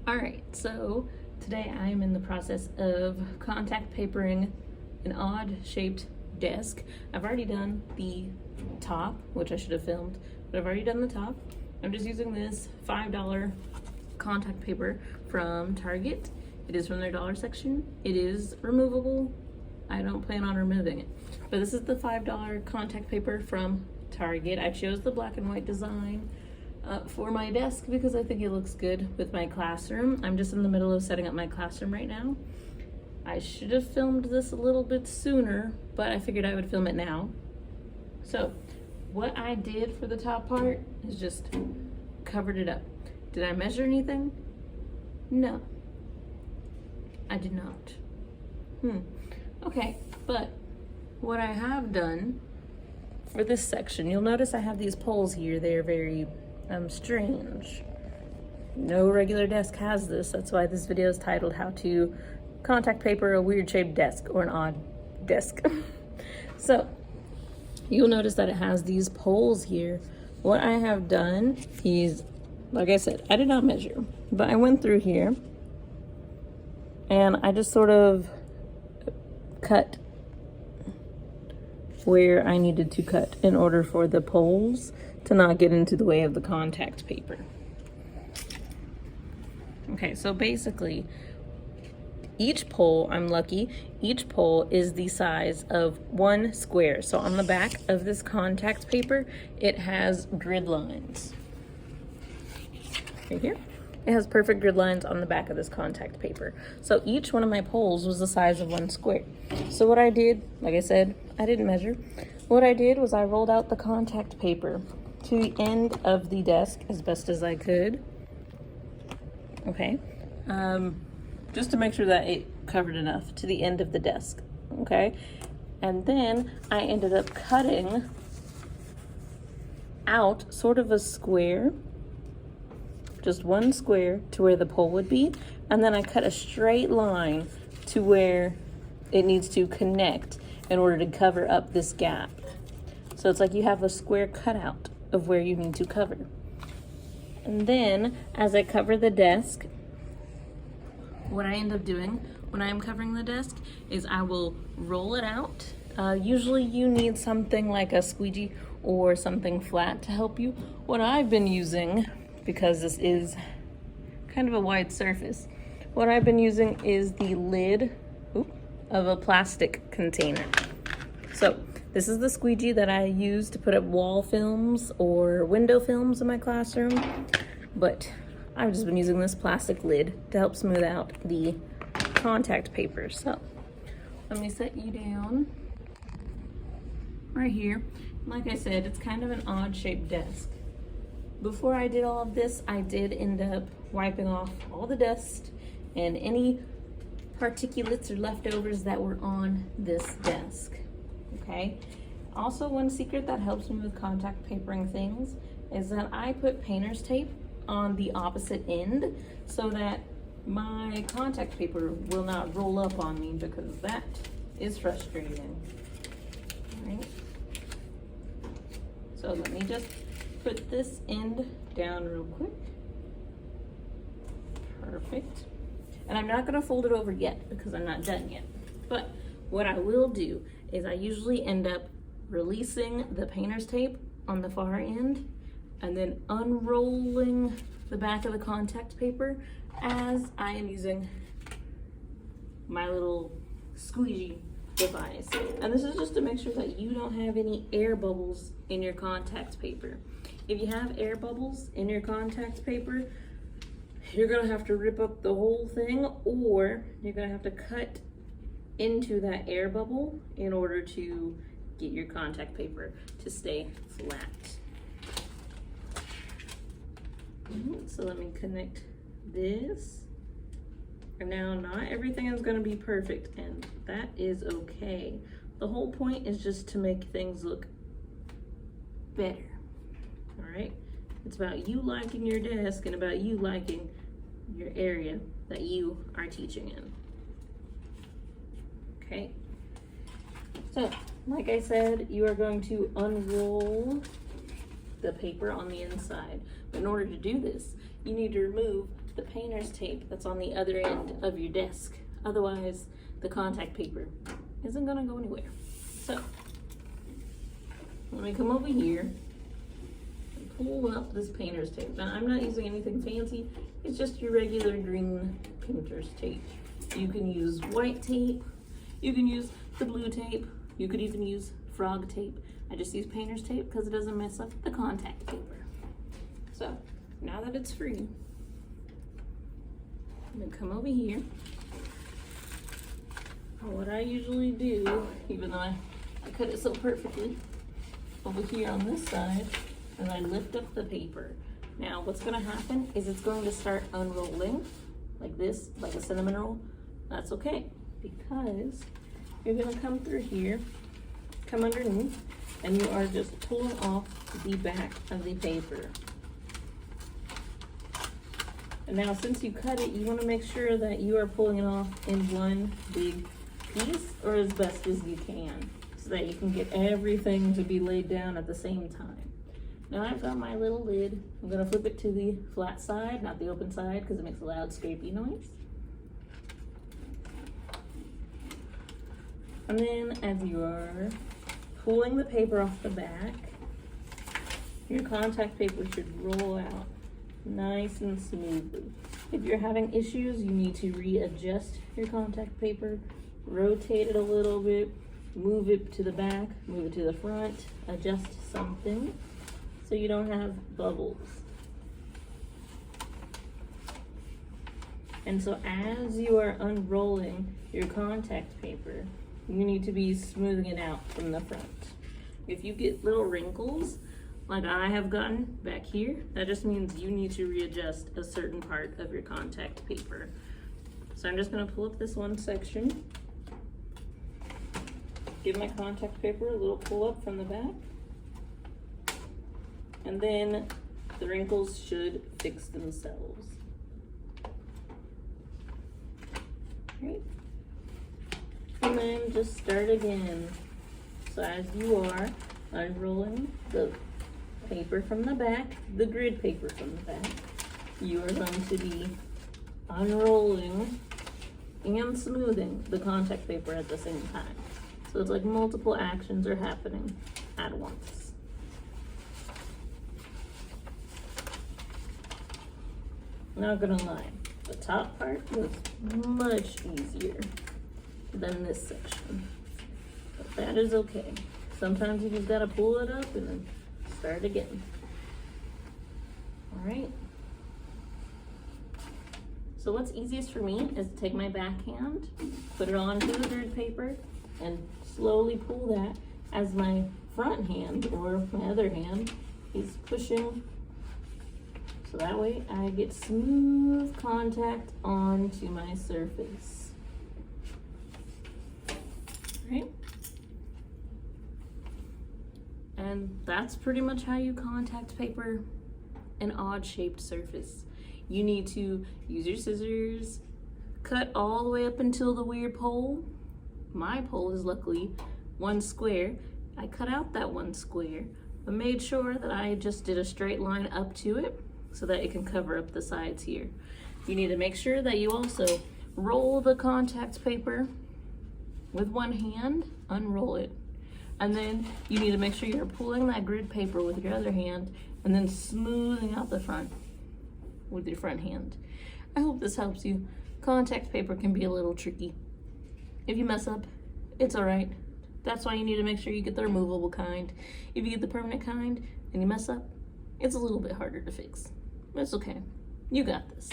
All right, so today I am in the process of contact papering an odd shaped desk. I've already done the top, which I should have filmed, but I've already done the top. I'm just using this $5 contact paper from Target. It is from their dollar section. It is removable. I don't plan on removing it, but this is the $5 contact paper from Target. I chose the black and white design for my desk because I think it looks good with my classroom. I'm just in the middle of setting up my classroom right now. I should have filmed this a little bit sooner, but I figured I would film it now. So what I did for the top part is just covered it up. Did I measure anything? No, I did not. Okay, but what I have done for this section, you'll notice I have these poles here. They're very strange. No regular desk has this. That's why this video is titled How to Contact Paper a Weird Shaped Desk or an Odd Desk. So you'll notice that it has these poles here. What I have done is, like I said, I did not measure, but I went through here and I just sort of cut where I needed to cut in order for the poles to not get into the way of the contact paper. Okay, so basically each pole, I'm lucky, each pole is the size of one square. So on the back of this contact paper, it has grid lines. Right here. It has perfect grid lines on the back of this contact paper. So each one of my poles was the size of one square. So what I did, like I said, I didn't measure. What I did was I rolled out the contact paper to the end of the desk as best as I could. Okay. Just to make sure that it covered enough to the end of the desk. Okay. And then I ended up cutting out sort of a square, just one square to where the pole would be, and then I cut a straight line to where it needs to connect in order to cover up this gap. So it's like you have a square cutout of where you need to cover. And then as I cover the desk, what I end up doing when I am covering the desk is I will roll it out. Usually you need something like a squeegee or something flat to help you. What I've been using, because this is kind of a wide surface, what I've been using is the lid of a plastic container. So this is the squeegee that I use to put up wall films or window films in my classroom, but I've just been using this plastic lid to help smooth out the contact paper. So let me set you down right here. Like I said, it's kind of an odd shaped desk. Before I did all of this, I did end up wiping off all the dust and any particulates or leftovers that were on this desk, okay? Also, one secret that helps me with contact papering things is that I put painter's tape on the opposite end so that my contact paper will not roll up on me, because that is frustrating, all right? So let me just put this end down real quick. Perfect. And I'm not gonna fold it over yet because I'm not done yet. But what I will do is I usually end up releasing the painter's tape on the far end and then unrolling the back of the contact paper as I am using my little squeegee device. And this is just to make sure that you don't have any air bubbles in your contact paper. If you have air bubbles in your contact paper, you're gonna have to rip up the whole thing, or you're gonna have to cut into that air bubble in order to get your contact paper to stay flat. So let me connect this. And now not everything is gonna be perfect, and that is okay. The whole point is just to make things look better, all right? It's about you liking your desk and about you liking your area that you are teaching in. Okay, so like I said, you are going to unroll the paper on the inside. But in order to do this, you need to remove the painter's tape that's on the other end of your desk. Otherwise, the contact paper isn't gonna go anywhere. So, let me come over here and pull up this painter's tape. Now, I'm not using anything fancy. It's just your regular green painter's tape. You can use white tape. You can use the blue tape. You could even use frog tape. I just use painter's tape because it doesn't mess up the contact paper. So, now that it's free, I'm gonna come over here. What I usually do, even though I cut it so perfectly, over here on this side, and I lift up the paper. Now, what's gonna happen is it's going to start unrolling like this, like a cinnamon roll. That's okay, because you're gonna come through here, come underneath, and you are just pulling off the back of the paper. And now, since you cut it, you wanna make sure that you are pulling it off in one big piece, or as best as you can, so that you can get everything to be laid down at the same time. Now I've got my little lid. I'm gonna flip it to the flat side, not the open side, because it makes a loud scrapey noise. And then as you are pulling the paper off the back, your contact paper should roll out nice and smoothly. If you're having issues, you need to readjust your contact paper, rotate it a little bit, move it to the back, move it to the front, adjust something so you don't have bubbles. And so as you are unrolling your contact paper, you need to be smoothing it out from the front. If you get little wrinkles, like I have gotten back here, that just means you need to readjust a certain part of your contact paper. So I'm just gonna pull up this one section, give my contact paper a little pull up from the back, and then the wrinkles should fix themselves. Right? And then just start again. So as you are unrolling the paper from the back, the grid paper from the back, you are going to be unrolling and smoothing the contact paper at the same time. So it's like multiple actions are happening at once. Not gonna lie, the top part was much easier than this section, but that is okay. Sometimes you just gotta pull it up and then start again. All right. So what's easiest for me is to take my backhand, put it onto the grid paper, and slowly pull that as my front hand, or my other hand, is pushing. So that way I get smooth contact onto my surface. Right? And that's pretty much how you contact paper an odd shaped surface. You need to use your scissors, cut all the way up until the weird pole. My pole is luckily one square. I cut out that one square, but made sure that I just did a straight line up to it so that it can cover up the sides here. You need to make sure that you also roll the contact paper with one hand, unroll it. And then you need to make sure you're pulling that grid paper with your other hand and then smoothing out the front with your front hand. I hope this helps you. Contact paper can be a little tricky. If you mess up, it's all right. That's why you need to make sure you get the removable kind. If you get the permanent kind and you mess up, it's a little bit harder to fix. It's okay. You got this.